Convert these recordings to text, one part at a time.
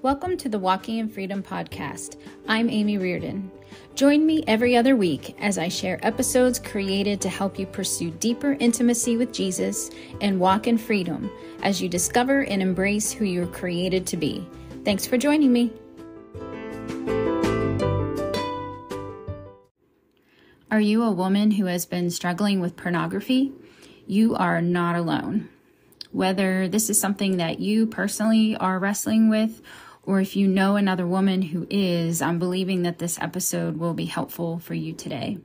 Welcome to the Walking in Freedom podcast. I'm Amy Reardon. Join me every other week as I share episodes created to help you pursue deeper intimacy with Jesus and walk in freedom as you discover and embrace who you're created to be. Thanks for joining me. Are you a woman who has been struggling with pornography? You are not alone. Whether this is something that you personally are wrestling with, or if you know another woman who is, I'm believing that this episode will be helpful for you today.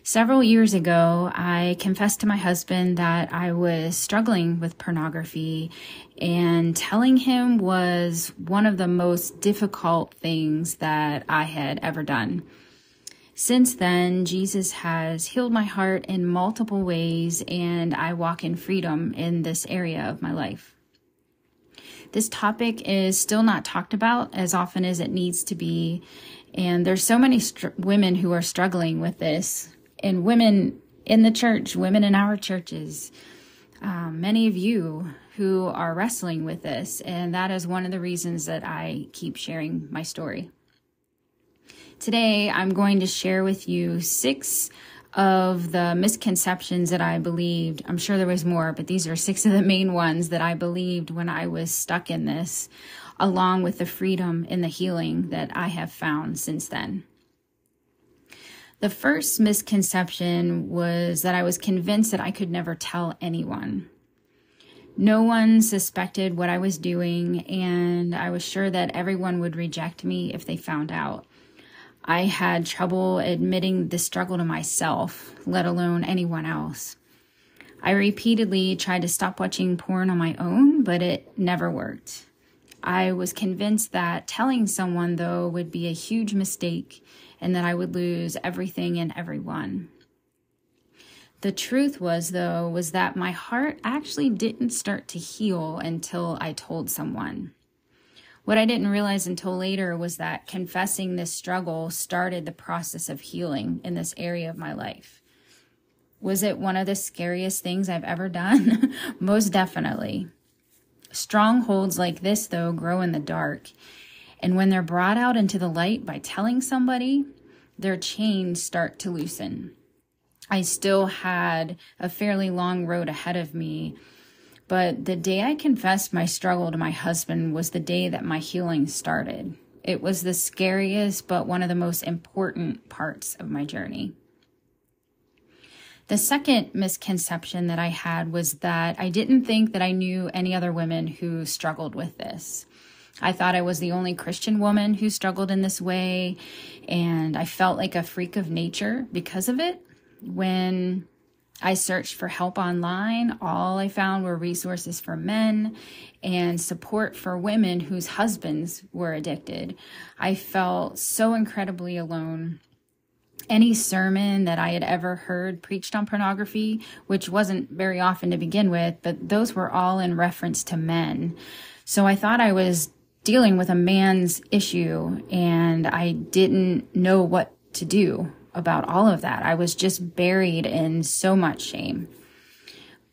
Several years ago, I confessed to my husband that I was struggling with pornography, and telling him was one of the most difficult things that I had ever done. Since then, Jesus has healed my heart in multiple ways, and I walk in freedom in this area of my life. This topic is still not talked about as often as it needs to be, and there's so many women who are struggling with this, and women in the church, women in our churches, many of you who are wrestling with this, and that is one of the reasons that I keep sharing my story. Today, I'm going to share with you 6 of the misconceptions that I believed. I'm sure there was more, but these are 6 of the main ones that I believed when I was stuck in this, along with the freedom and the healing that I have found since then. The first misconception was that I was convinced that I could never tell anyone. No one suspected what I was doing, and I was sure that everyone would reject me if they found out. I had trouble admitting the struggle to myself, let alone anyone else. I repeatedly tried to stop watching porn on my own, but it never worked. I was convinced that telling someone, though, would be a huge mistake and that I would lose everything and everyone. The truth was that my heart actually didn't start to heal until I told someone. What I didn't realize until later was that confessing this struggle started the process of healing in this area of my life. Was it one of the scariest things I've ever done? Most definitely. Strongholds like this, though, grow in the dark. And when they're brought out into the light by telling somebody, their chains start to loosen. I still had a fairly long road ahead of me, but the day I confessed my struggle to my husband was the day that my healing started. It was the scariest, but one of the most important parts of my journey. The second misconception that I had was that I didn't think that I knew any other women who struggled with this. I thought I was the only Christian woman who struggled in this way, and I felt like a freak of nature because of it. When I searched for help online, all I found were resources for men and support for women whose husbands were addicted. I felt so incredibly alone. Any sermon that I had ever heard preached on pornography, which wasn't very often to begin with, but those were all in reference to men. So I thought I was dealing with a man's issue, and I didn't know what to do about all of that. I was just buried in so much shame.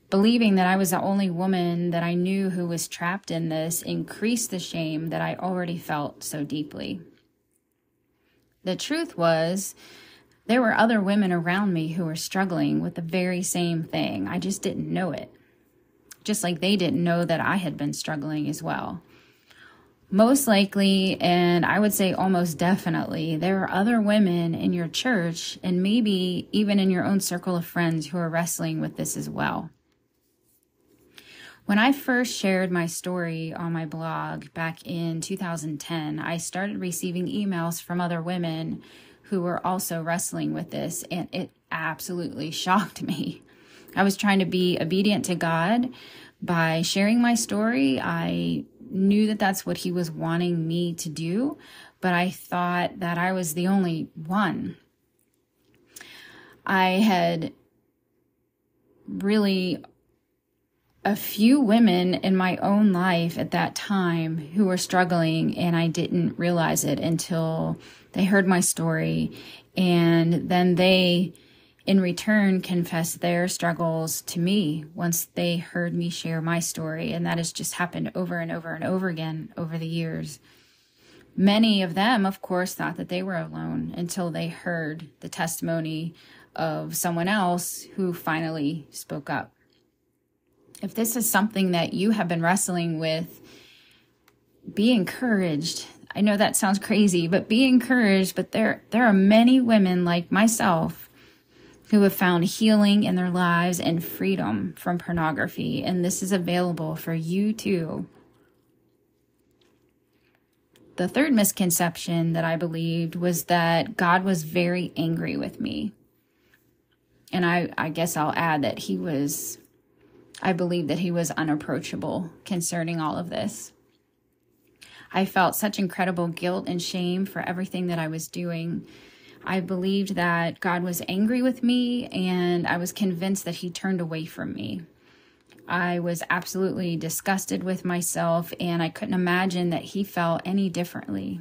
Believing that I was the only woman that I knew who was trapped in this increased the shame that I already felt so deeply. The truth was, there were other women around me who were struggling with the very same thing. I just didn't know it. Just like they didn't know that I had been struggling as well. Most likely, and I would say almost definitely, there are other women in your church and maybe even in your own circle of friends who are wrestling with this as well. When I first shared my story on my blog back in 2010, I started receiving emails from other women who were also wrestling with this, and it absolutely shocked me. I was trying to be obedient to God by sharing my story. I knew that that's what he was wanting me to do, but I thought that I was the only one. I had really a few women in my own life at that time who were struggling, and I didn't realize it until they heard my story, and then they in return confess their struggles to me once they heard me share my story. And that has just happened over and over and over again over the years. Many of them, of course, thought that they were alone until they heard the testimony of someone else who finally spoke up. If this is something that you have been wrestling with, be encouraged. I know that sounds crazy, but be encouraged. But there are many women like myself who have found healing in their lives and freedom from pornography. And this is available for you too. The third misconception that I believed was that God was very angry with me. And I guess I'll add that I believe that he was unapproachable concerning all of this. I felt such incredible guilt and shame for everything that I was doing. I believed that God was angry with me, and I was convinced that he turned away from me. I was absolutely disgusted with myself, and I couldn't imagine that he felt any differently.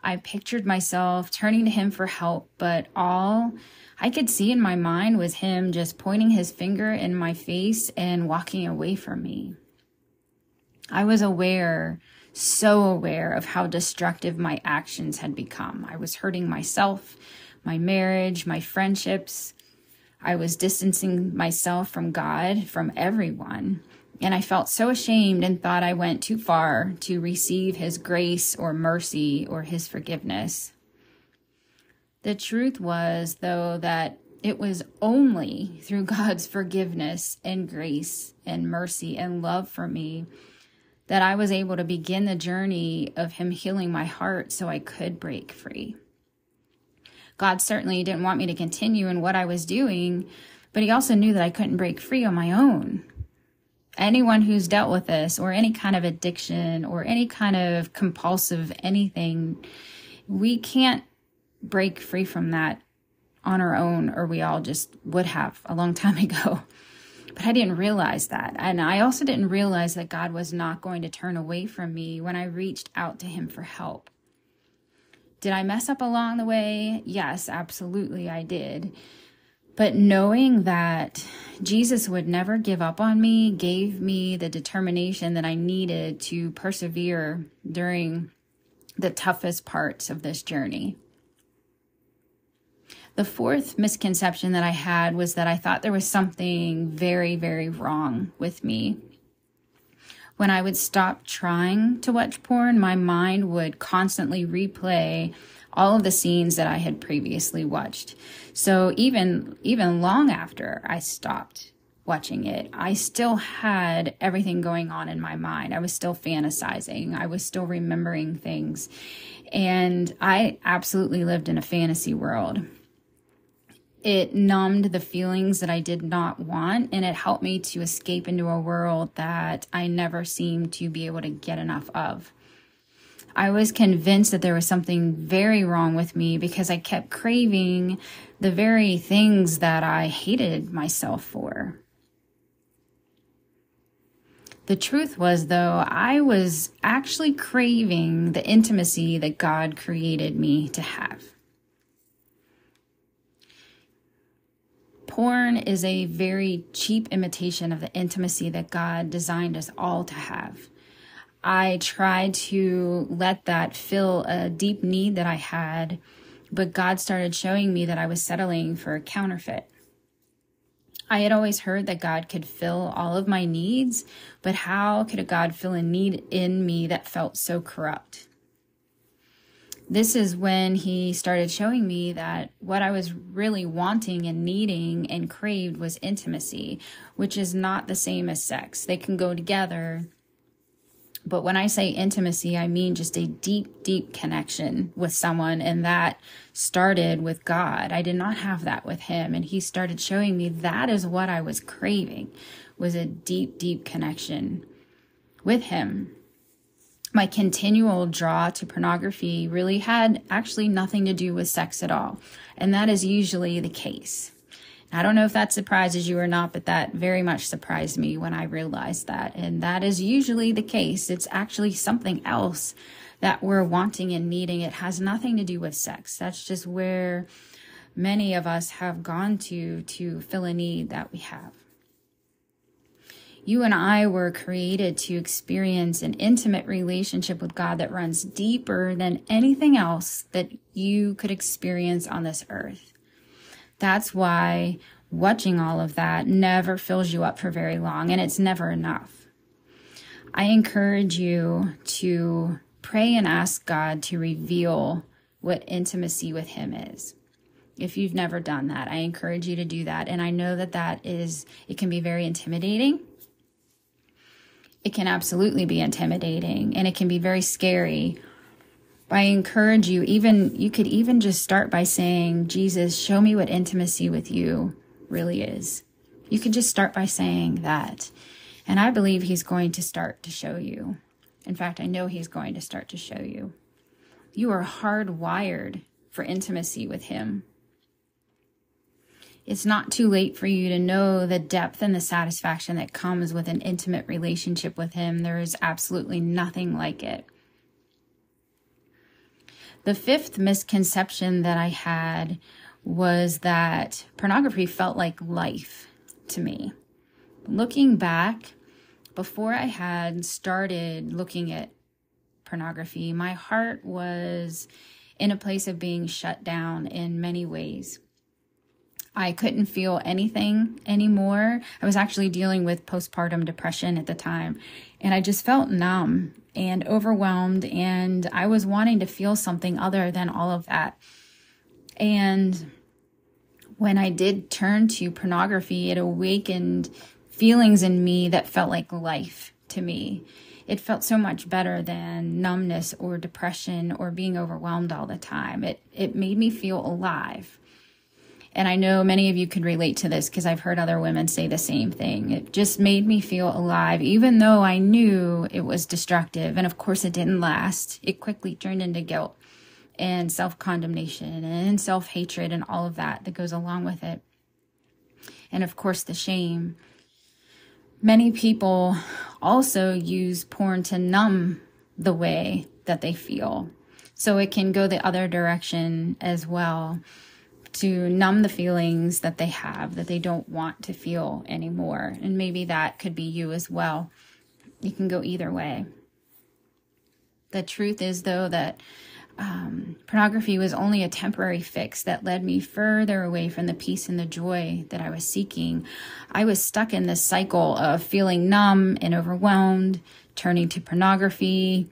I pictured myself turning to him for help, but all I could see in my mind was him just pointing his finger in my face and walking away from me. I was so aware of how destructive my actions had become. I was hurting myself, my marriage, my friendships. I was distancing myself from God, from everyone. And I felt so ashamed and thought I went too far to receive his grace or mercy or his forgiveness. The truth was, though, that it was only through God's forgiveness and grace and mercy and love for me that I was able to begin the journey of him healing my heart so I could break free. God certainly didn't want me to continue in what I was doing, but he also knew that I couldn't break free on my own. Anyone who's dealt with this or any kind of addiction or any kind of compulsive anything, we can't break free from that on our own, or we all just would have a long time ago. But I didn't realize that. And I also didn't realize that God was not going to turn away from me when I reached out to him for help. Did I mess up along the way? Yes, absolutely I did. But knowing that Jesus would never give up on me gave me the determination that I needed to persevere during the toughest parts of this journey. The fourth misconception that I had was that I thought there was something very, very wrong with me. When I would stop trying to watch porn, my mind would constantly replay all of the scenes that I had previously watched. So even long after I stopped watching it, I still had everything going on in my mind. I was still fantasizing. I was still remembering things. And I absolutely lived in a fantasy world. It numbed the feelings that I did not want, and it helped me to escape into a world that I never seemed to be able to get enough of. I was convinced that there was something very wrong with me because I kept craving the very things that I hated myself for. The truth was, though, I was actually craving the intimacy that God created me to have. Porn is a very cheap imitation of the intimacy that God designed us all to have. I tried to let that fill a deep need that I had, but God started showing me that I was settling for a counterfeit. I had always heard that God could fill all of my needs, but how could a God fill a need in me that felt so corrupt? This is when he started showing me that what I was really wanting and needing and craved was intimacy, which is not the same as sex. They can go together. But when I say intimacy, I mean just a deep, deep connection with someone. And that started with God. I did not have that with him. And he started showing me that is what I was craving, was a deep, deep connection with him. My continual draw to pornography really had actually nothing to do with sex at all. And that is usually the case. I don't know if that surprises you or not, but that very much surprised me when I realized that. And that is usually the case. It's actually something else that we're wanting and needing. It has nothing to do with sex. That's just where many of us have gone to fill a need that we have. You and I were created to experience an intimate relationship with God that runs deeper than anything else that you could experience on this earth. That's why watching all of that never fills you up for very long, and it's never enough. I encourage you to pray and ask God to reveal what intimacy with Him is. If you've never done that, I encourage you to do that. And I know that it can be very intimidating. It can absolutely be intimidating, and it can be very scary. But I encourage you, you could even just start by saying, Jesus, show me what intimacy with you really is. You could just start by saying that. And I believe He's going to start to show you. In fact, I know He's going to start to show you. You are hardwired for intimacy with Him. It's not too late for you to know the depth and the satisfaction that comes with an intimate relationship with Him. There is absolutely nothing like it. The fifth misconception that I had was that pornography felt like life to me. Looking back, before I had started looking at pornography, my heart was in a place of being shut down in many ways. I couldn't feel anything anymore. I was actually dealing with postpartum depression at the time, and I just felt numb and overwhelmed, and I was wanting to feel something other than all of that. And when I did turn to pornography, it awakened feelings in me that felt like life to me. It felt so much better than numbness or depression or being overwhelmed all the time. It made me feel alive. And I know many of you could relate to this because I've heard other women say the same thing. It just made me feel alive, even though I knew it was destructive. And of course, it didn't last. It quickly turned into guilt and self-condemnation and self-hatred and all of that goes along with it. And of course, the shame. Many people also use porn to numb the way that they feel. So it can go the other direction as well, to numb the feelings that they have, that they don't want to feel anymore. And maybe that could be you as well. You can go either way. The truth is, though, that pornography was only a temporary fix that led me further away from the peace and the joy that I was seeking. I was stuck in this cycle of feeling numb and overwhelmed, turning to pornography,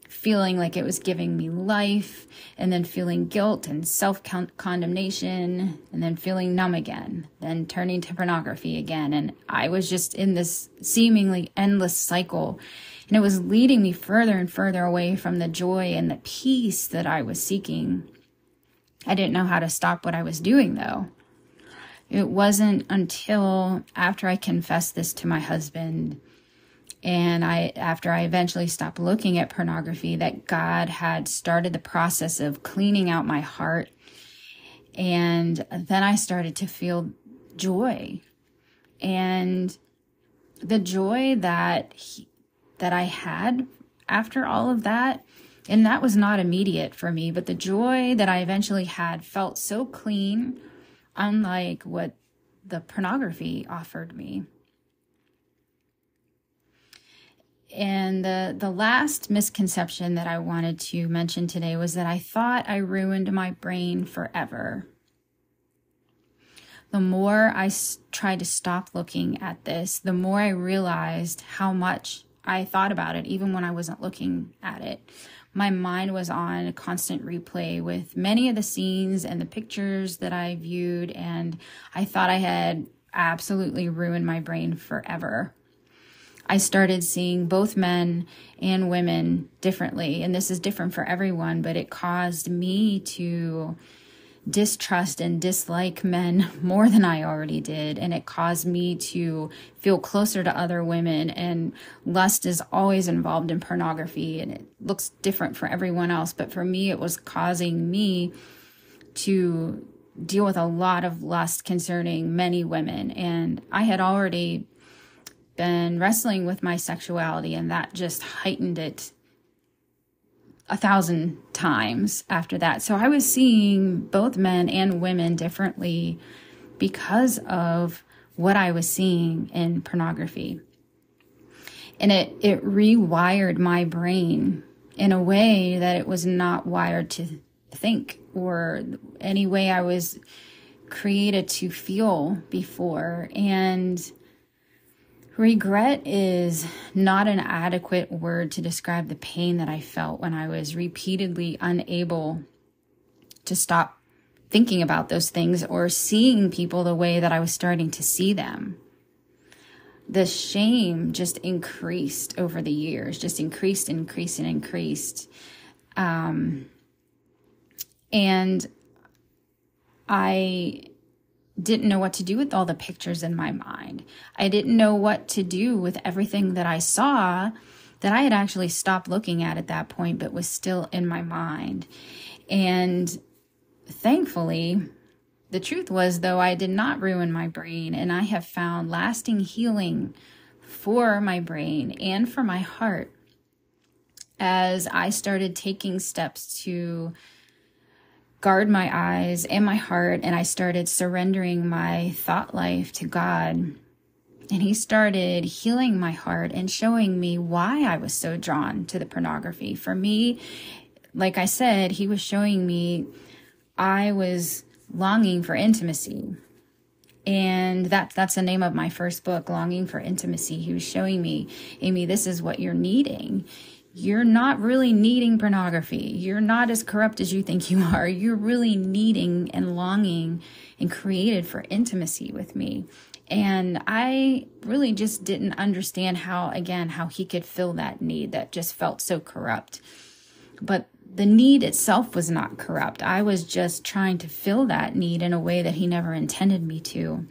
feeling like it was giving me life, and then feeling guilt and self-condemnation, and then feeling numb again, then turning to pornography again. And I was just in this seemingly endless cycle, and it was leading me further and further away from the joy and the peace that I was seeking. I didn't know how to stop what I was doing, though. It wasn't until after I confessed this to my husband, and after I eventually stopped looking at pornography, that God had started the process of cleaning out my heart. And then I started to feel joy. And the joy that I had after all of that, and that was not immediate for me, but the joy that I eventually had felt so clean, unlike what the pornography offered me. And the last misconception that I wanted to mention today was that I thought I ruined my brain forever. The more I tried to stop looking at this, the more I realized how much I thought about it, even when I wasn't looking at it. My mind was on a constant replay with many of the scenes and the pictures that I viewed, and I thought I had absolutely ruined my brain forever. I started seeing both men and women differently, and this is different for everyone, but it caused me to distrust and dislike men more than I already did, and it caused me to feel closer to other women, and lust is always involved in pornography, and it looks different for everyone else, but for me, it was causing me to deal with a lot of lust concerning many women, and I had already been wrestling with my sexuality, and that just heightened it 1,000 times after that. So I was seeing both men and women differently because of what I was seeing in pornography. And it rewired my brain in a way that it was not wired to think, or any way I was created to feel before. And regret is not an adequate word to describe the pain that I felt when I was repeatedly unable to stop thinking about those things or seeing people the way that I was starting to see them. The shame just increased over the years, just increased. And I didn't know what to do with all the pictures in my mind. I didn't know what to do with everything that I saw that I had actually stopped looking at that point, but was still in my mind. And thankfully, the truth was, though, I did not ruin my brain, and I have found lasting healing for my brain and for my heart as I started taking steps to guard my eyes and my heart, and I started surrendering my thought life to God. And He started healing my heart and showing me why I was so drawn to the pornography. For me, like I said, He was showing me I was longing for intimacy. And that's the name of my first book, Longing for Intimacy. He was showing me, Amy, this is what you're needing. You're not really needing pornography. You're not as corrupt as you think you are. You're really needing and longing and created for intimacy with me. And I really just didn't understand how He could fill that need that just felt so corrupt. But the need itself was not corrupt. I was just trying to fill that need in a way that He never intended me to.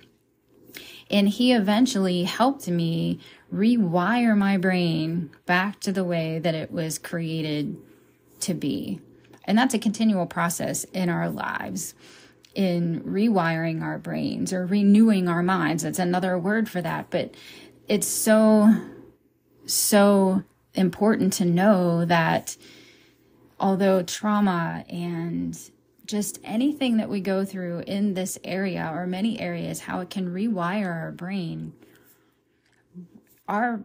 And He eventually helped me rewire my brain back to the way that it was created to be. And that's a continual process in our lives, in rewiring our brains or renewing our minds. That's another word for that. But it's so important to know that although trauma and just anything that we go through in this area or many areas, how it can rewire our brain, our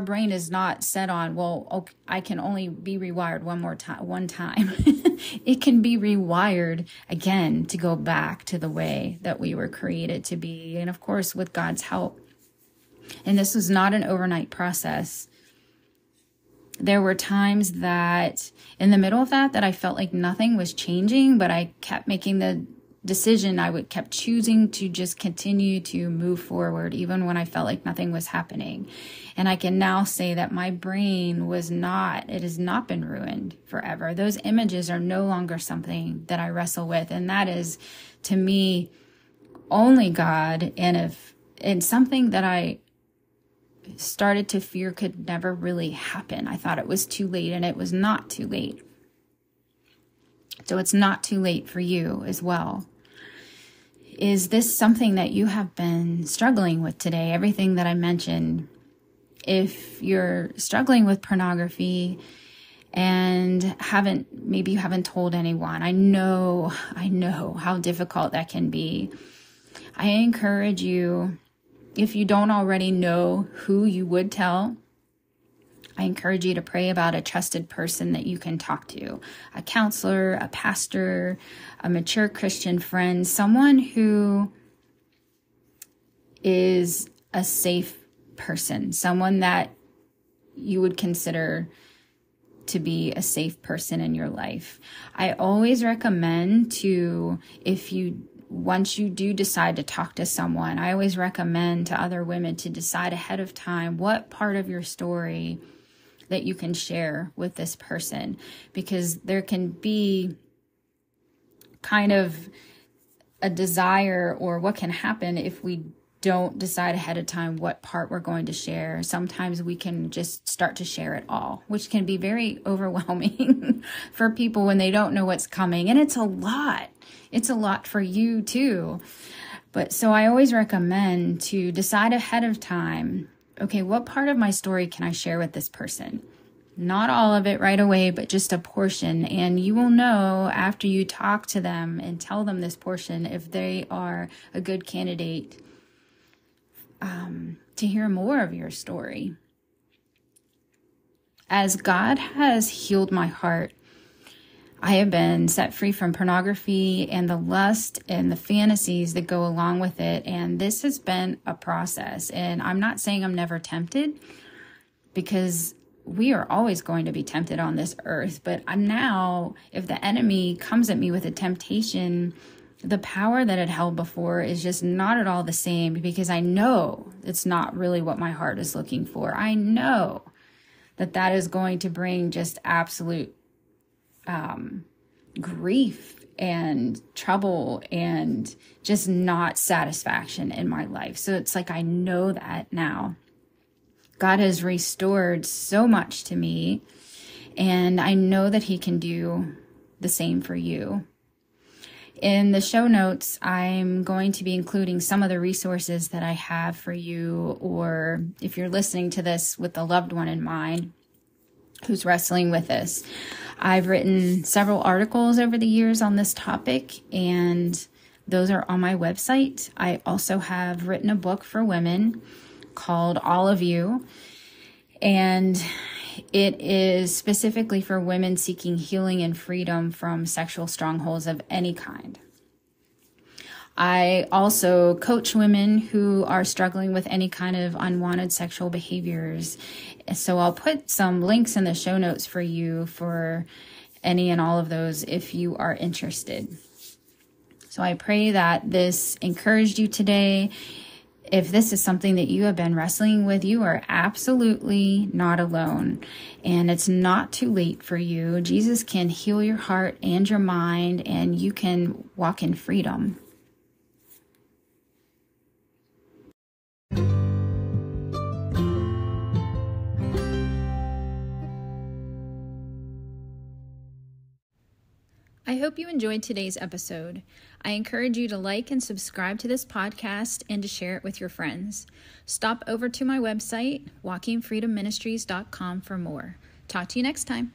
brain is not set on, well, okay, I can only be rewired one time. It can be rewired again to go back to the way that we were created to be. And of course, with God's help. And this was not an overnight process. There were times that in the middle of that I felt like nothing was changing, but I kept making the decision. Kept choosing to just continue to move forward, even when I felt like nothing was happening. And I can now say that my brain it has not been ruined forever. Those images are no longer something that I wrestle with. And that is, to me, only God. And something that I started to fear could never really happen. I thought it was too late, and it was not too late. So it's not too late for you as well. Is this something that you have been struggling with today? Everything that I mentioned. If you're struggling with pornography and maybe you haven't told anyone, I know how difficult that can be. I encourage you, if you don't already know who you would tell, I encourage you to pray about a trusted person that you can talk to, a counselor, a pastor, a mature Christian friend, someone who is a safe person, someone that you would consider to be a safe person in your life. I always recommend once you do decide to talk to someone, I always recommend to other women to decide ahead of time what part of your story that you can share with this person, because there can be kind of a desire, or what can happen if we don't decide ahead of time what part we're going to share. Sometimes we can just start to share it all, which can be very overwhelming for people when they don't know what's coming. And it's a lot. It's a lot for you too. But so I always recommend to decide ahead of time, okay, what part of my story can I share with this person? Not all of it right away, but just a portion. And you will know after you talk to them and tell them this portion if they are a good candidate to hear more of your story. As God has healed my heart, I have been set free from pornography and the lust and the fantasies that go along with it. And this has been a process. And I'm not saying I'm never tempted, because we are always going to be tempted on this earth. But now, if the enemy comes at me with a temptation, the power that it held before is just not at all the same, because I know it's not really what my heart is looking for. I know that is going to bring just absolute grief and trouble and just not satisfaction in my life. So it's like, I know that now. God has restored so much to me, and I know that he can do the same for you. In the show notes, I'm going to be including some of the resources that I have for you, or if you're listening to this with a loved one in mind who's wrestling with this. I've written several articles over the years on this topic, and those are on my website. I also have written a book for women called All of You, and it is specifically for women seeking healing and freedom from sexual strongholds of any kind. I also coach women who are struggling with any kind of unwanted sexual behaviors. So I'll put some links in the show notes for you for any and all of those if you are interested. So I pray that this encouraged you today. If this is something that you have been wrestling with, you are absolutely not alone. And it's not too late for you. Jesus can heal your heart and your mind, and you can walk in freedom. I hope you enjoyed today's episode. I encourage you to like and subscribe to this podcast and to share it with your friends. Stop over to my website, walkingfreedomministries.com, for more. Talk to you next time.